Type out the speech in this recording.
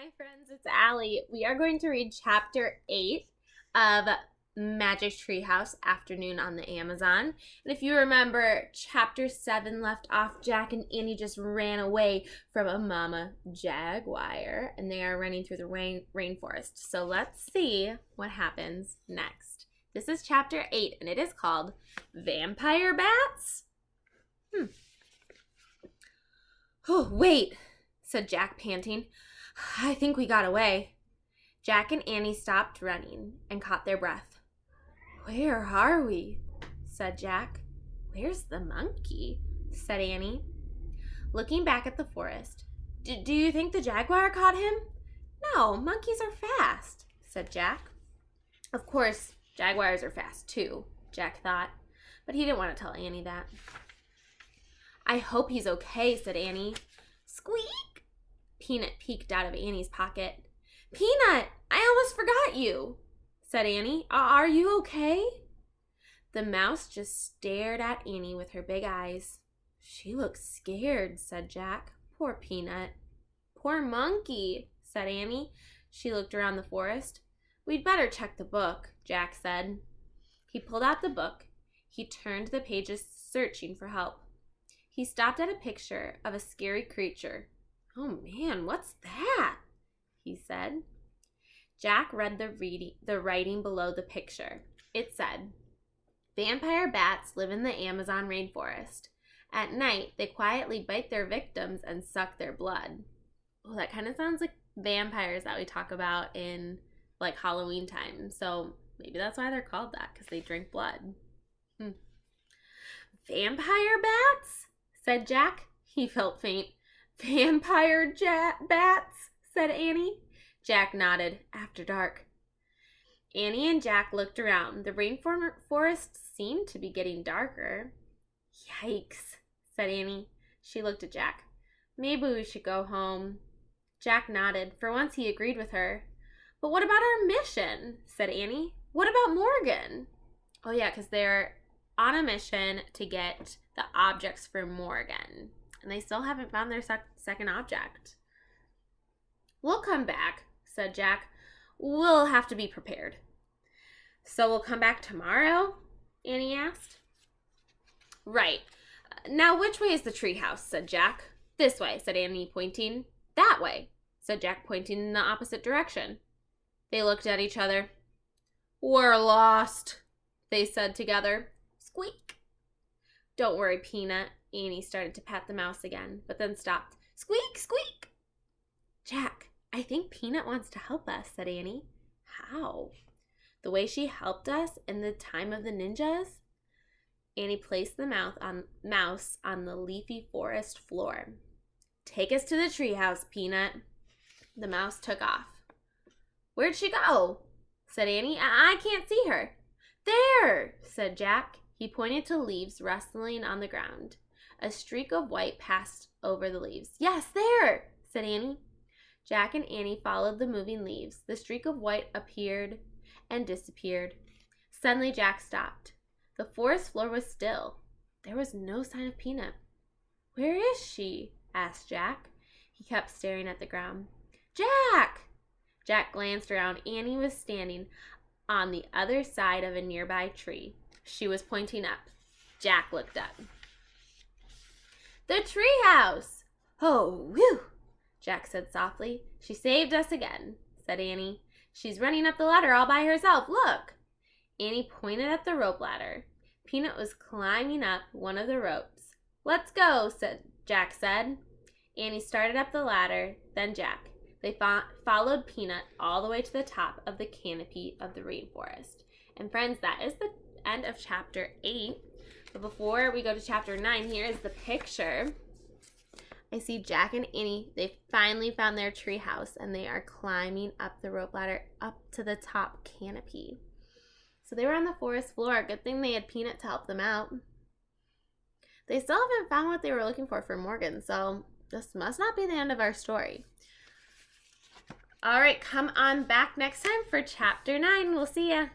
Hi friends, it's Allie. We are going to read chapter 8 of Magic Treehouse Afternoon on the Amazon. And if you remember, chapter 7 left off, Jack and Annie just ran away from a mama jaguar and they are running through the rainforest. So let's see what happens next. This is chapter 8 and it is called Vampire Bats? Oh, wait, said Jack, panting. I think we got away. Jack and Annie stopped running and caught their breath. Where are we? Said Jack. Where's the monkey? Said Annie. Looking back at the forest. Do you think the jaguar caught him? No, monkeys are fast, said Jack. Of course, jaguars are fast too, Jack thought, but he didn't want to tell Annie that. I hope he's okay, said Annie. Squeak! Peanut peeked out of Annie's pocket. Peanut, I almost forgot you, said Annie. Are you okay? The mouse just stared at Annie with her big eyes. She looks scared, said Jack. Poor Peanut. Poor monkey, said Annie. She looked around the forest. We'd better check the book, Jack said. He pulled out the book. He turned the pages, searching for help. He stopped at a picture of a scary creature. Oh man, what's that? He said. Jack read the writing below the picture. It said, Vampire bats live in the Amazon rainforest. At night, they quietly bite their victims and suck their blood. Oh, that kind of sounds like vampires that we talk about in like Halloween time. So maybe that's why they're called that, because they drink blood. Vampire bats? Said Jack. He felt faint. Vampire bats? Said Annie. Jack nodded. After dark. Annie and Jack looked around. The rainforest seemed to be getting darker. Yikes, said Annie. She looked at Jack. Maybe we should go home. Jack nodded. For once he agreed with her. But what about our mission? Said Annie. What about Morgan? Oh yeah, because they're on a mission to get the objects for Morgan. And they still haven't found their second object. We'll come back, said Jack. We'll have to be prepared. So we'll come back tomorrow? Annie asked. Right. Now which way is the treehouse? Said Jack. This way, said Annie, pointing. That way, said Jack, pointing in the opposite direction. They looked at each other. We're lost, they said together. Squeak. Don't worry, Peanut. Annie started to pat the mouse again, but then stopped. Squeak, squeak. Jack, I think Peanut wants to help us, said Annie. How? The way she helped us in the time of the ninjas? Annie placed the mouse on the leafy forest floor. Take us to the treehouse, Peanut. The mouse took off. Where'd she go? Said Annie. I can't see her. There, said Jack. He pointed to leaves rustling on the ground. A streak of white passed over the leaves. Yes, there, said Annie. Jack and Annie followed the moving leaves. The streak of white appeared and disappeared. Suddenly Jack stopped. The forest floor was still. There was no sign of Peanut. Where is she? Asked Jack. He kept staring at the ground. Jack! Jack glanced around. Annie was standing on the other side of a nearby tree. She was pointing up. Jack looked up. The treehouse! Oh, whew! Jack said softly. She saved us again, said Annie. She's running up the ladder all by herself. Look! Annie pointed at the rope ladder. Peanut was climbing up one of the ropes. Let's go, Jack said. Annie started up the ladder, then Jack. They followed Peanut all the way to the top of the canopy of the rainforest. And friends, that is the end of chapter 8. But before we go to chapter 9, here is the picture. I see Jack and Annie. They finally found their tree house and they are climbing up the rope ladder up to the top canopy. So they were on the forest floor. Good thing they had Peanut to help them out. They still haven't found what they were looking for Morgan, so this must not be the end of our story. All right, come on back next time for chapter 9. We'll see ya.